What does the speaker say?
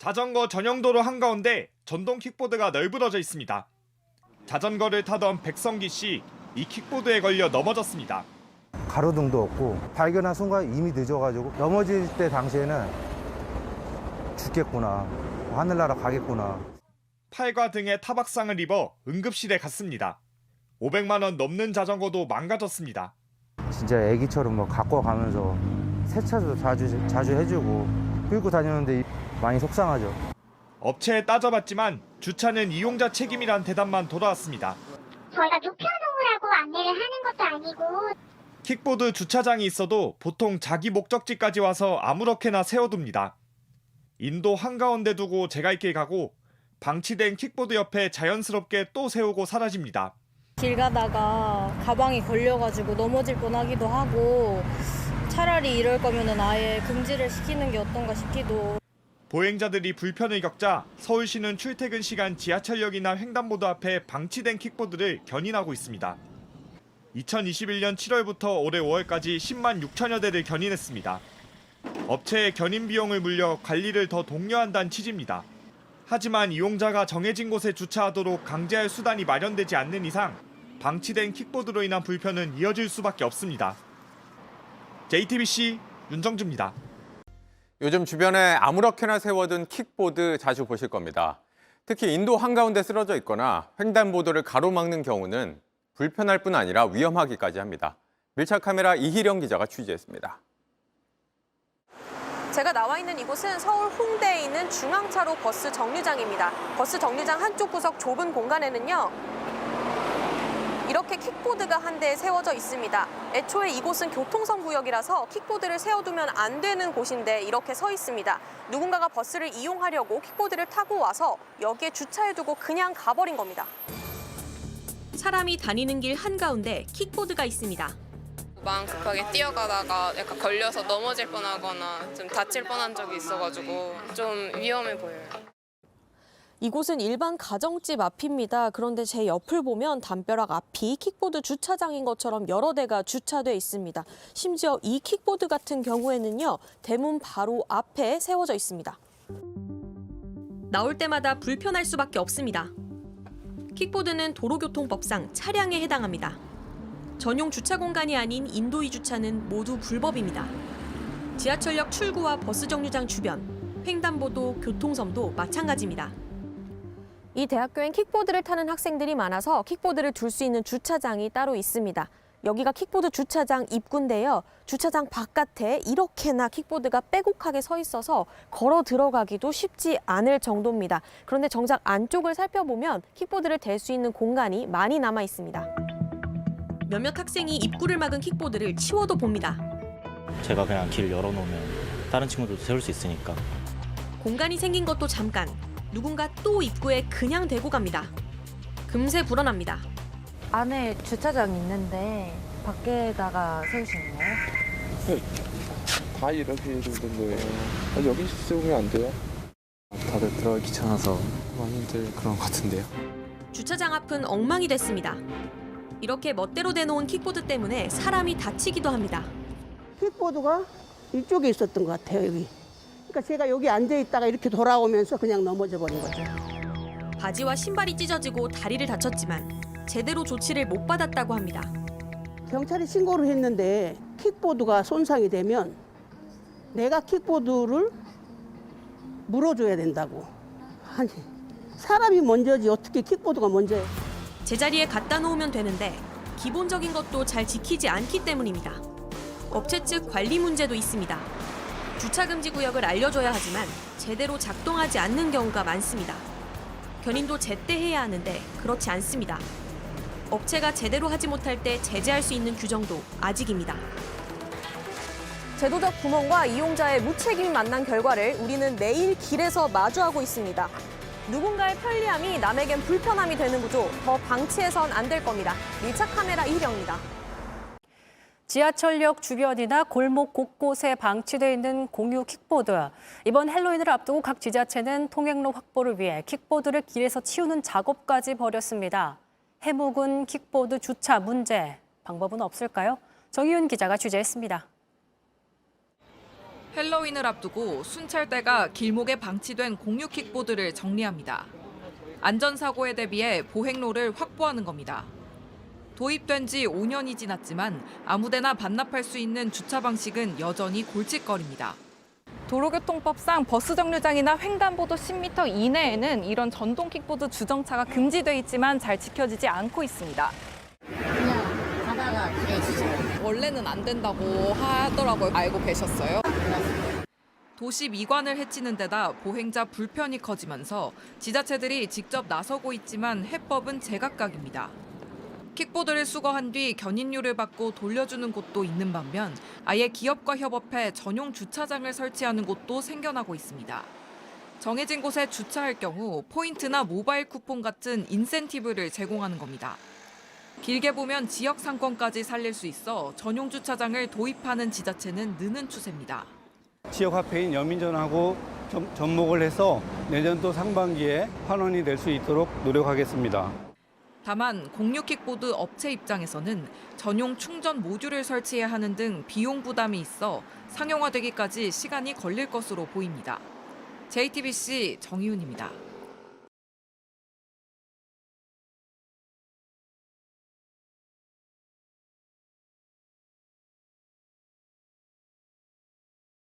자전거 전용도로 한가운데 전동 킥보드가 널브러져 있습니다. 자전거를 타던 백성기 씨, 이 킥보드에 걸려 넘어졌습니다. 가로등도 없고 발견한 순간 이미 늦어가지고 넘어질 때 당시에는 죽겠구나, 하늘나라 가겠구나. 팔과 등에 타박상을 입어 응급실에 갔습니다. 500만 원 넘는 자전거도 망가졌습니다. 진짜 애기처럼 뭐 갖고 가면서 세차도 자주 해주고 끌고 다니는데 많이 속상하죠. 업체에 따져봤지만 주차는 이용자 책임이란 대답만 돌아왔습니다. 저희가 눕혀놓으라고 안내를 하는 것도 아니고. 킥보드 주차장이 있어도 보통 자기 목적지까지 와서 아무렇게나 세워둡니다. 인도 한가운데 두고 제갈길 가고 방치된 킥보드 옆에 자연스럽게 또 세우고 사라집니다. 길 가다가 가방이 걸려가지고 넘어질 뻔하기도 하고 차라리 이럴 거면은 아예 금지를 시키는 게 어떤가 싶기도. 보행자들이 불편을 겪자 서울시는 출퇴근 시간 지하철역이나 횡단보도 앞에 방치된 킥보드를 견인하고 있습니다. 2021년 7월부터 올해 5월까지 10만 6천여 대를 견인했습니다. 업체에 견인 비용을 물려 관리를 더 독려한다는 취지입니다. 하지만 이용자가 정해진 곳에 주차하도록 강제할 수단이 마련되지 않는 이상 방치된 킥보드로 인한 불편은 이어질 수밖에 없습니다. JTBC 윤정주입니다. 요즘 주변에 아무렇게나 세워둔 킥보드 자주 보실 겁니다. 특히 인도 한가운데 쓰러져 있거나 횡단보도를 가로막는 경우는 불편할 뿐 아니라 위험하기까지 합니다. 밀착 카메라 이희령 기자가 취재했습니다. 제가 나와 있는 이곳은 서울 홍대에 있는 중앙차로 버스 정류장입니다. 버스 정류장 한쪽 구석 좁은 공간에는요, 이렇게 킥보드가 한 대 세워져 있습니다. 애초에 이곳은 교통선 구역이라서 킥보드를 세워두면 안 되는 곳인데 이렇게 서 있습니다. 누군가가 버스를 이용하려고 킥보드를 타고 와서 여기에 주차해두고 그냥 가버린 겁니다. 사람이 다니는 길 한가운데 킥보드가 있습니다. 마음 급하게 뛰어가다가 약간 걸려서 넘어질 뻔하거나 좀 다칠 뻔한 적이 있어가지고 좀 위험해 보여요. 이곳은 일반 가정집 앞입니다. 그런데 제 옆을 보면 담벼락 앞이 킥보드 주차장인 것처럼 여러 대가 주차돼 있습니다. 심지어 이 킥보드 같은 경우에는요, 대문 바로 앞에 세워져 있습니다. 나올 때마다 불편할 수밖에 없습니다. 킥보드는 도로교통법상 차량에 해당합니다. 전용 주차 공간이 아닌 인도의 주차는 모두 불법입니다. 지하철역 출구와 버스 정류장 주변, 횡단보도, 교통섬도 마찬가지입니다. 이 대학교엔 킥보드를 타는 학생들이 많아서 킥보드를 둘 수 있는 주차장이 따로 있습니다. 여기가 킥보드 주차장 입구인데요. 주차장 바깥에 이렇게나 킥보드가 빼곡하게 서 있어서 걸어 들어가기도 쉽지 않을 정도입니다. 그런데 정작 안쪽을 살펴보면 킥보드를 댈 수 있는 공간이 많이 남아 있습니다. 몇몇 학생이 입구를 막은 킥보드를 치워도 봅니다. 제가 그냥 길 열어놓으면 다른 친구들도 세울 수 있으니까. 공간이 생긴 것도 잠깐, 누군가 또 입구에 그냥 대고 갑니다. 금세 불어납니다. 안에 주차장이 있는데 밖에다가 세우시는 거예요? 네, 다 이렇게 해주는 거예요. 여기 세우면 안 돼요? 다들 들어가기 귀찮아서 많이들 그런 것 같은데요. 주차장 앞은 엉망이 됐습니다. 이렇게 멋대로 대놓은 킥보드 때문에 사람이 다치기도 합니다. 킥보드가 이쪽에 있었던 것 같아요, 여기. 그러니까 제가 여기 앉아 있다가 이렇게 돌아오면서 그냥 넘어져 버린 거죠. 바지와 신발이 찢어지고 다리를 다쳤지만 제대로 조치를 못 받았다고 합니다. 경찰에 신고를 했는데 킥보드가 손상이 되면 내가 킥보드를 물어줘야 된다고. 아니, 사람이 먼저지 어떻게 킥보드가 먼저예요. 제자리에 갖다 놓으면 되는데 기본적인 것도 잘 지키지 않기 때문입니다. 업체 측 관리 문제도 있습니다. 주차 금지 구역을 알려줘야 하지만 제대로 작동하지 않는 경우가 많습니다. 견인도 제때 해야 하는데 그렇지 않습니다. 업체가 제대로 하지 못할 때 제재할 수 있는 규정도 아직입니다. 제도적 구멍과 이용자의 무책임이 만난 결과를 우리는 매일 길에서 마주하고 있습니다. 누군가의 편리함이 남에겐 불편함이 되는 구조, 더 방치해선 안 될 겁니다. 밀착 카메라 이희령입니다. 지하철역 주변이나 골목 곳곳에 방치돼 있는 공유 킥보드. 이번 헬로윈을 앞두고 각 지자체는 통행로 확보를 위해 킥보드를 길에서 치우는 작업까지 벌였습니다. 해묵은 킥보드 주차 문제. 방법은 없을까요? 정희윤 기자가 취재했습니다. 헬로윈을 앞두고 순찰대가 길목에 방치된 공유 킥보드를 정리합니다. 안전사고에 대비해 보행로를 확보하는 겁니다. 도입된 지 5년이 지났지만 아무데나 반납할 수 있는 주차 방식은 여전히 골칫거리입니다. 도로교통법상 버스 정류장이나 횡단보도 10m 이내에는 이런 전동 킥보드 주정차가 금지돼 있지만 잘 지켜지지 않고 있습니다. 그냥 가다가 길에 지져요. 원래는 안 된다고 하더라고요. 알고 계셨어요? 도시 미관을 해치는 데다 보행자 불편이 커지면서 지자체들이 직접 나서고 있지만 해법은 제각각입니다. 킥보드를 수거한 뒤 견인료를 받고 돌려주는 곳도 있는 반면 아예 기업과 협업해 전용 주차장을 설치하는 곳도 생겨나고 있습니다. 정해진 곳에 주차할 경우 포인트나 모바일 쿠폰 같은 인센티브를 제공하는 겁니다. 길게 보면 지역 상권까지 살릴 수 있어 전용 주차장을 도입하는 지자체는 느는 추세입니다. 지역화폐인 연민전하고 접목을 해서 내년도 상반기에 환원이 될 수 있도록 노력하겠습니다. 다만 공유 킥보드 업체 입장에서는 전용 충전 모듈을 설치해야 하는 등 비용 부담이 있어 상용화되기까지 시간이 걸릴 것으로 보입니다. JTBC 정희훈입니다.